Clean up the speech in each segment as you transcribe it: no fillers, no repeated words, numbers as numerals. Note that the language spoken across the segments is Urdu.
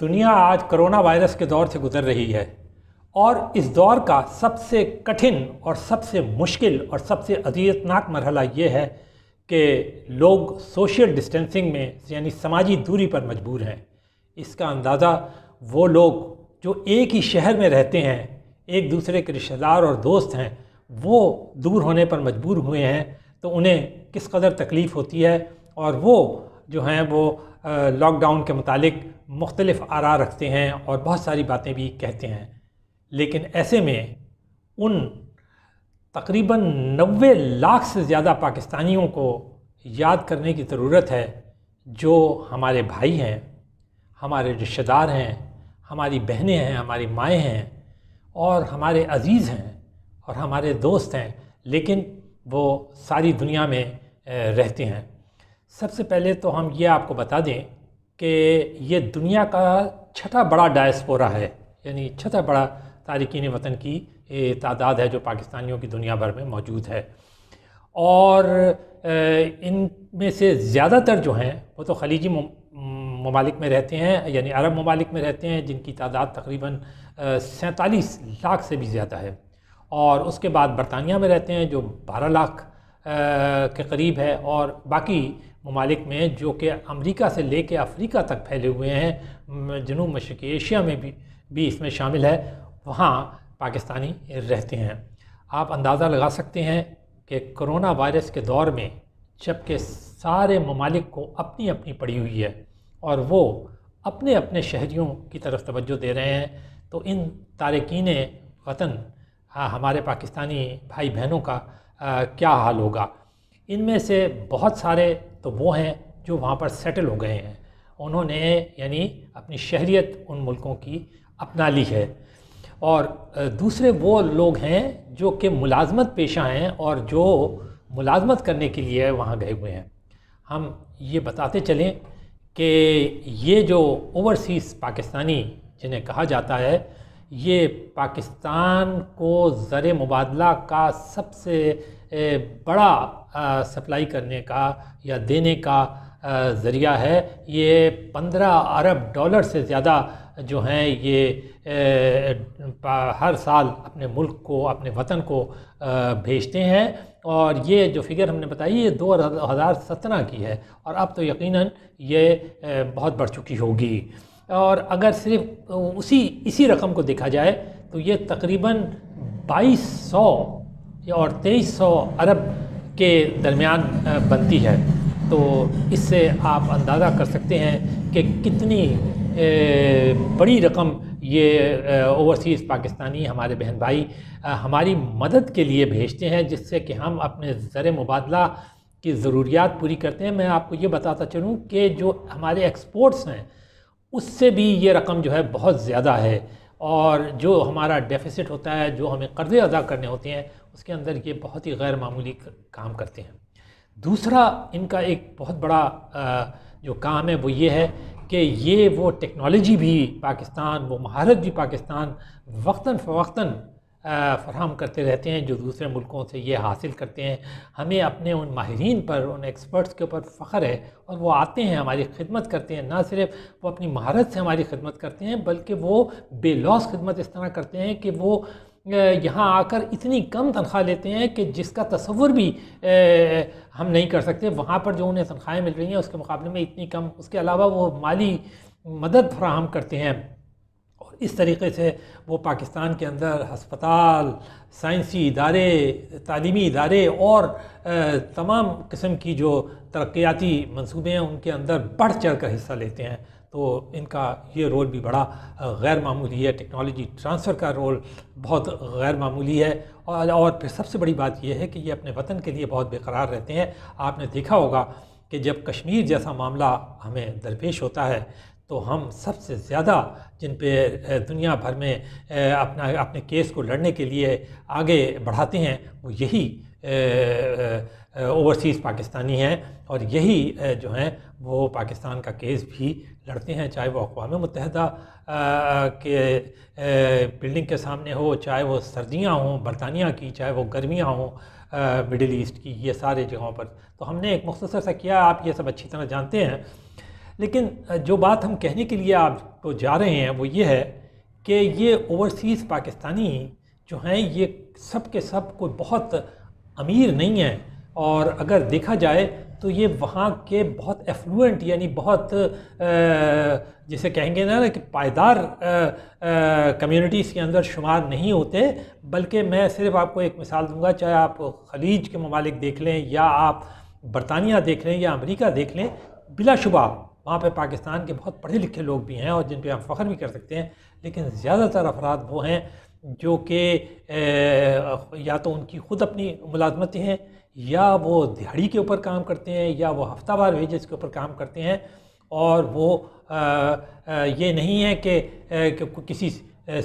دنیا آج کرونا وائرس کے دور سے گزر رہی ہے اور اس دور کا سب سے کٹھن اور سب سے مشکل اور سب سے اذیتناک مرحلہ یہ ہے کہ لوگ سوشل ڈسٹینسنگ میں یعنی سماجی دوری پر مجبور ہیں۔ اس کا اندازہ وہ لوگ جو ایک ہی شہر میں رہتے ہیں، ایک دوسرے کے رشتہ دار اور دوست ہیں، وہ دور ہونے پر مجبور ہوئے ہیں تو انہیں کس قدر تکلیف ہوتی ہے، اور وہ جو ہیں وہ لاک ڈاؤن کے متعلق مختلف آراء رکھتے ہیں اور بہت ساری باتیں بھی کہتے ہیں۔ لیکن ایسے میں ان تقریباً 90 لاکھ سے زیادہ پاکستانیوں کو یاد کرنے کی ضرورت ہے جو ہمارے بھائی ہیں، ہمارے رشتہ دار ہیں، ہماری بہنیں ہیں، ہماری مائیں ہیں اور ہمارے عزیز ہیں اور ہمارے دوست ہیں، لیکن وہ ساری دنیا میں رہتے ہیں۔ سب سے پہلے تو ہم یہ آپ کو بتا دیں کہ یہ دنیا کا چھٹا بڑا ڈائسپورا ہے، یعنی چھٹا بڑا تارکین وطن کی تعداد ہے جو پاکستانیوں کی دنیا بھر میں موجود ہے، اور ان میں سے زیادہ تر جو ہیں وہ تو خلیجی ممالک میں رہتے ہیں، یعنی عرب ممالک میں رہتے ہیں، جن کی تعداد تقریباً 47 لاکھ سے بھی زیادہ ہے، اور اس کے بعد برطانیہ میں رہتے ہیں جو 12 لاکھ کے قریب ہے، اور باقی ممالک میں جو کہ امریکہ سے لے کے افریقہ تک پھیلے ہوئے ہیں، جنوب مشرقی ایشیا میں بھی اس میں شامل ہے، وہاں پاکستانی رہتے ہیں۔ آپ اندازہ لگا سکتے ہیں کہ کرونا وائرس کے دور میں جب کہ سارے ممالک کو اپنی اپنی پڑی ہوئی ہے اور وہ اپنے اپنے شہریوں کی طرف توجہ دے رہے ہیں، تو ان تارکین وطن ہمارے پاکستانی بھائی بہنوں کا کیا حال ہوگا۔ ان میں سے بہت سارے تو وہ ہیں جو وہاں پر سیٹل ہو گئے ہیں، انہوں نے یعنی اپنی شہریت ان ملکوں کی اپنا لی ہے، اور دوسرے وہ لوگ ہیں جو کہ ملازمت پیشہ ہیں اور جو ملازمت کرنے کے لیے وہاں گئے ہوئے ہیں۔ ہم یہ بتاتے چلیں کہ یہ جو اوورسیز پاکستانی جنہیں کہا جاتا ہے، یہ پاکستان کو زر مبادلہ کا سب سے بڑا سپلائی کرنے کا یا دینے کا ذریعہ ہے۔ یہ 15 ارب ڈالر سے زیادہ جو ہیں یہ ہر سال اپنے ملک کو، اپنے وطن کو بھیجتے ہیں، اور یہ جو فگر ہم نے بتائی یہ 2017 کی ہے، اور اب تو یقیناً یہ بہت بڑھ چکی ہوگی، اور اگر صرف اسی رقم کو دیکھا جائے تو یہ تقریباً 2200 اور 2300 ارب کے درمیان بنتی ہے۔ تو اس سے آپ اندازہ کر سکتے ہیں کہ کتنی بڑی رقم یہ اوورسیز پاکستانی ہمارے بہن بھائی ہماری مدد کے لیے بھیجتے ہیں، جس سے کہ ہم اپنے زر مبادلہ کی ضروریات پوری کرتے ہیں۔ میں آپ کو یہ بتاتا چلوں کہ جو ہمارے ایکسپورٹس ہیں اس سے بھی یہ رقم جو ہے بہت زیادہ ہے، اور جو ہمارا ڈیفیسٹ ہوتا ہے، جو ہمیں قرضے ادا کرنے ہوتے ہیں، اس کے اندر یہ بہت ہی غیر معمولی کام کرتے ہیں۔ دوسرا ان کا ایک بہت بڑا جو کام ہے وہ یہ ہے کہ یہ وہ ٹیکنالوجی بھی پاکستان، وہ مہارت بھی پاکستان وقتاً فوقتاً فراہم کرتے رہتے ہیں جو دوسرے ملکوں سے یہ حاصل کرتے ہیں۔ ہمیں اپنے ان ماہرین پر، ان ایکسپرٹس کے اوپر فخر ہے، اور وہ آتے ہیں ہماری خدمت کرتے ہیں، نہ صرف وہ اپنی مہارت سے ہماری خدمت کرتے ہیں بلکہ وہ بے لوث خدمت اس طرح کرتے ہیں کہ وہ یہاں آ کر اتنی کم تنخواہ لیتے ہیں کہ جس کا تصور بھی ہم نہیں کر سکتے۔ وہاں پر جو انہیں تنخواہیں مل رہی ہیں اس کے مقابلے میں اتنی کم، اس کے علاوہ وہ مالی مدد فراہم کرتے ہیں، اور اس طریقے سے وہ پاکستان کے اندر ہسپتال، سائنسی ادارے، تعلیمی ادارے اور تمام قسم کی جو ترقیاتی منصوبے ہیں ان کے اندر بڑھ چڑھ کر حصہ لیتے ہیں۔ تو ان کا یہ رول بھی بڑا غیر معمولی ہے، ٹیکنالوجی ٹرانسفر کا رول بہت غیر معمولی ہے، اور پھر سب سے بڑی بات یہ ہے کہ یہ اپنے وطن کے لیے بہت بے قرار رہتے ہیں۔ آپ نے دیکھا ہوگا کہ جب کشمیر جیسا معاملہ ہمیں درپیش ہوتا ہے تو ہم سب سے زیادہ جن پہ دنیا بھر میں اپنے کیس کو لڑنے کے لیے آگے بڑھاتے ہیں وہ یہی اوورسیز پاکستانی ہیں، اور یہی جو ہیں وہ پاکستان کا کیس بھی لڑتے ہیں، چاہے وہ اقوام متحدہ کے بلڈنگ کے سامنے ہو، چاہے وہ سردیاں ہوں برطانیہ کی، چاہے وہ گرمیاں ہوں مڈل ایسٹ کی، یہ سارے جگہوں پر۔ تو ہم نے ایک مختصر سا کیا، آپ یہ سب اچھی طرح جانتے ہیں، لیکن جو بات ہم کہنے کے لیے آپ کو جا رہے ہیں وہ یہ ہے کہ یہ اوورسیز پاکستانی جو ہیں یہ سب کے سب کوئی بہت امیر نہیں ہیں، اور اگر دیکھا جائے تو یہ وہاں کے بہت ایفلوئنٹ یعنی بہت جسے کہیں گے نا کہ پائیدار کمیونٹیز کے اندر شمار نہیں ہوتے، بلکہ میں صرف آپ کو ایک مثال دوں گا، چاہے آپ خلیج کے ممالک دیکھ لیں یا آپ برطانیہ دیکھ لیں یا امریکہ دیکھ لیں، بلا شبہ وہاں پہ پاکستان کے بہت پڑھے لکھے لوگ بھی ہیں اور جن پہ ہم فخر بھی کر سکتے ہیں، لیکن زیادہ تر افراد وہ ہیں جو کہ یا تو ان کی خود اپنی ملازمتیں ہیں، یا وہ دہاڑی کے اوپر کام کرتے ہیں، یا وہ ہفتہ وار ویجز کے اوپر کام کرتے ہیں، اور وہ یہ نہیں ہے کہ کسی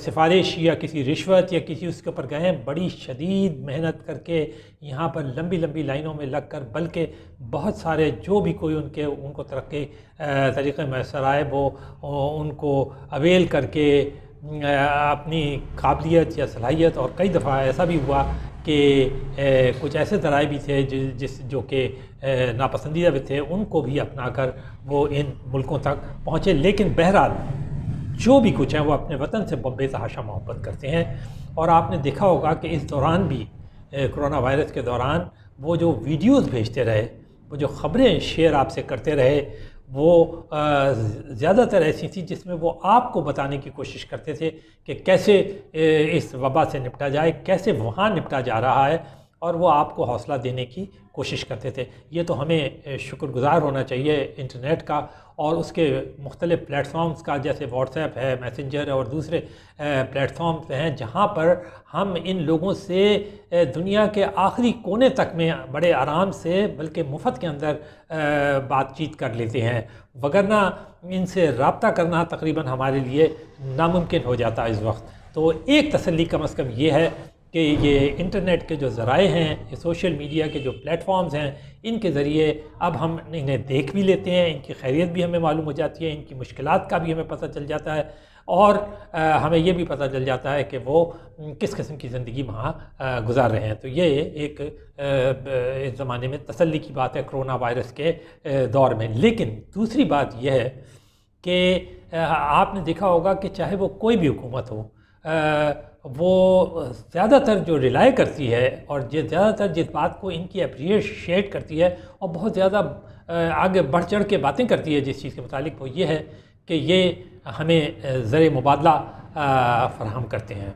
سفارش یا کسی رشوت یا کسی اس کے اوپر گئے ہیں، بڑی شدید محنت کر کے یہاں پر لمبی لمبی لائنوں میں لگ کر، بلکہ بہت سارے جو بھی کوئی ان کو ترقی طریقے میسر آئے وہ ان کو اویل کر کے اپنی قابلیت یا صلاحیت، اور کئی دفعہ ایسا بھی ہوا کہ کچھ ایسے ذرائع بھی تھے جو کہ ناپسندیدہ بھی تھے، ان کو بھی اپنا کر وہ ان ملکوں تک پہنچے۔ لیکن بہرحال جو بھی کچھ ہیں وہ اپنے وطن سے بے تحاشا محبت کرتے ہیں، اور آپ نے دیکھا ہوگا کہ اس دوران بھی کرونا وائرس کے دوران وہ جو ویڈیوز بھیجتے رہے، وہ جو خبریں شیئر آپ سے کرتے رہے، وہ زیادہ تر ایسی تھی جس میں وہ آپ کو بتانے کی کوشش کرتے تھے کہ کیسے اس وبا سے نپٹا جائے، کیسے وہاں نپٹا جا رہا ہے، اور وہ آپ کو حوصلہ دینے کی کوشش کرتے تھے۔ یہ تو ہمیں شکر گزار ہونا چاہیے انٹرنیٹ کا اور اس کے مختلف پلیٹ فارمز کا، جیسے واٹس ایپ ہے، میسنجر ہے، اور دوسرے پلیٹ فارمز ہیں جہاں پر ہم ان لوگوں سے دنیا کے آخری کونے تک میں بڑے آرام سے بلکہ مفت کے اندر بات چیت کر لیتے ہیں، وگرنہ ان سے رابطہ کرنا تقریباً ہمارے لیے ناممکن ہو جاتا ہے اس وقت۔ تو ایک تسلی کم از کم یہ ہے کہ یہ انٹرنیٹ کے جو ذرائع ہیں، یہ سوشل میڈیا کے جو پلیٹ فارمز ہیں، ان کے ذریعے اب ہم انہیں دیکھ بھی لیتے ہیں، ان کی خیریت بھی ہمیں معلوم ہو جاتی ہے، ان کی مشکلات کا بھی ہمیں پتہ چل جاتا ہے، اور ہمیں یہ بھی پتہ چل جاتا ہے کہ وہ کس قسم کی زندگی وہاں گزار رہے ہیں۔ تو یہ ایک اس زمانے میں تسلی کی بات ہے کرونا وائرس کے دور میں۔ لیکن دوسری بات یہ ہے کہ آپ نے دیکھا ہوگا کہ چاہے وہ کوئی بھی حکومت ہو، وہ زیادہ تر جو ریلائی کرتی ہے اور زیادہ تر جس بات کو ان کی اپریشیٹ کرتی ہے اور بہت زیادہ آگے بڑھ چڑھ کے باتیں کرتی ہے جس چیز کے متعلق، وہ یہ ہے کہ یہ ہمیں زر مبادلہ فراہم کرتے ہیں۔